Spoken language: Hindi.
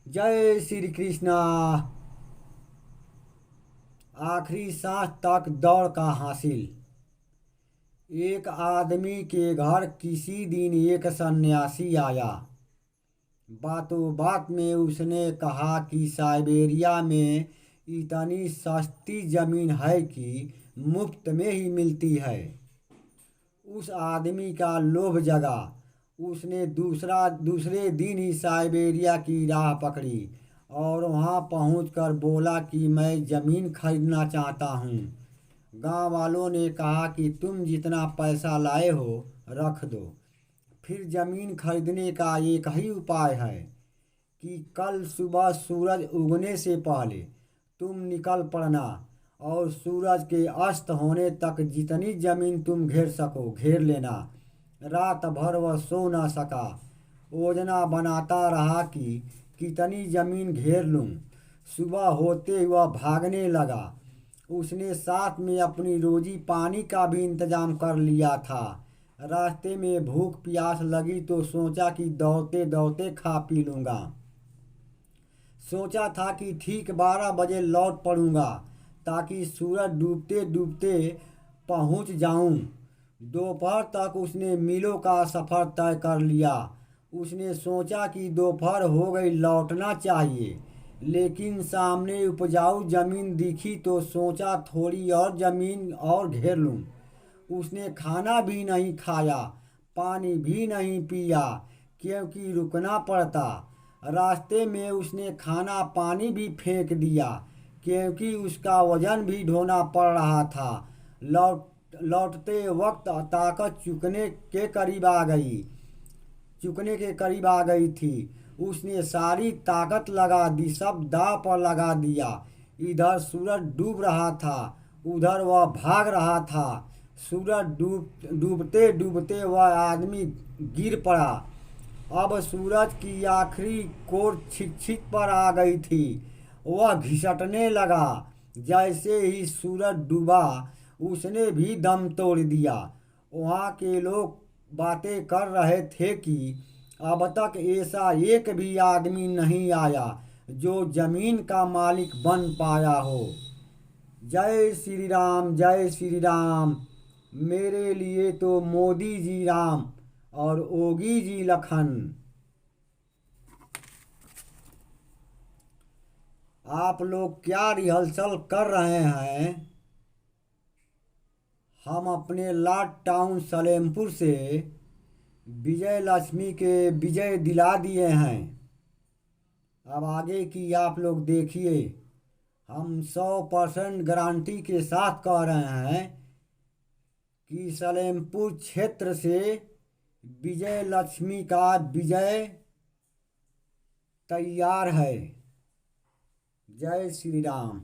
जय श्री कृष्णा। आखिरी सांस तक दौड़ का हासिल। एक आदमी के घर किसी दिन एक सन्यासी आया। बातों बात में उसने कहा कि साइबेरिया में इतनी सस्ती जमीन है कि मुफ्त में ही मिलती है। उस आदमी का लोभ जगा। उसने दूसरे दिन ही साइबेरिया की राह पकड़ी और वहां पहुंचकर बोला कि मैं ज़मीन खरीदना चाहता हूं। गांव वालों ने कहा कि तुम जितना पैसा लाए हो रख दो। फिर ज़मीन खरीदने का एक ही उपाय है कि कल सुबह सूरज उगने से पहले तुम निकल पड़ना और सूरज के अस्त होने तक जितनी जमीन तुम घेर सको घेर लेना। रात भर वह सो न सका। योजना बनाता रहा कि कितनी जमीन घेर लूं। सुबह होते वह भागने लगा। उसने साथ में अपनी रोजी पानी का भी इंतजाम कर लिया था। रास्ते में भूख प्यास लगी तो सोचा कि दौड़ते दौड़ते खा पी लूंगा। सोचा था कि ठीक 12 बजे लौट पड़ूंगा ताकि सूरज डूबते डूबते पहुंच जाऊं। दोपहर तक उसने मीलों का सफ़र तय कर लिया। उसने सोचा कि दोपहर हो गई लौटना चाहिए, लेकिन सामने उपजाऊ जमीन दिखी तो सोचा थोड़ी और जमीन और घेर लूं। उसने खाना भी नहीं खाया, पानी भी नहीं पिया क्योंकि रुकना पड़ता। रास्ते में उसने खाना पानी भी फेंक दिया क्योंकि उसका वजन भी ढोना पड़ रहा था। लौटते वक्त ताकत चुकने के करीब आ गई थी। उसने सारी ताकत लगा दी, सब दांव पर लगा दिया। इधर सूरज डूब रहा था, उधर वह भाग रहा था। सूरज डूबते डूबते वह आदमी गिर पड़ा। अब सूरज की आखिरी कोर छिक पर आ गई थी। वह घिसटने लगा। जैसे ही सूरज डूबा उसने भी दम तोड़ दिया। वहाँ के लोग बातें कर रहे थे कि अब तक ऐसा एक भी आदमी नहीं आया जो जमीन का मालिक बन पाया हो। जय श्री राम, जय श्री राम। मेरे लिए तो मोदी जी राम और ओगी जी लखन। आप लोग क्या रिहर्सल कर रहे हैं? हम अपने लाट टाउन सलेमपुर से विजय लक्ष्मी के विजय दिला दिए हैं। अब आगे की आप लोग देखिए। हम 100% गारंटी के साथ कह रहे हैं कि सलेमपुर क्षेत्र से विजय लक्ष्मी का विजय तैयार है। जय श्री राम।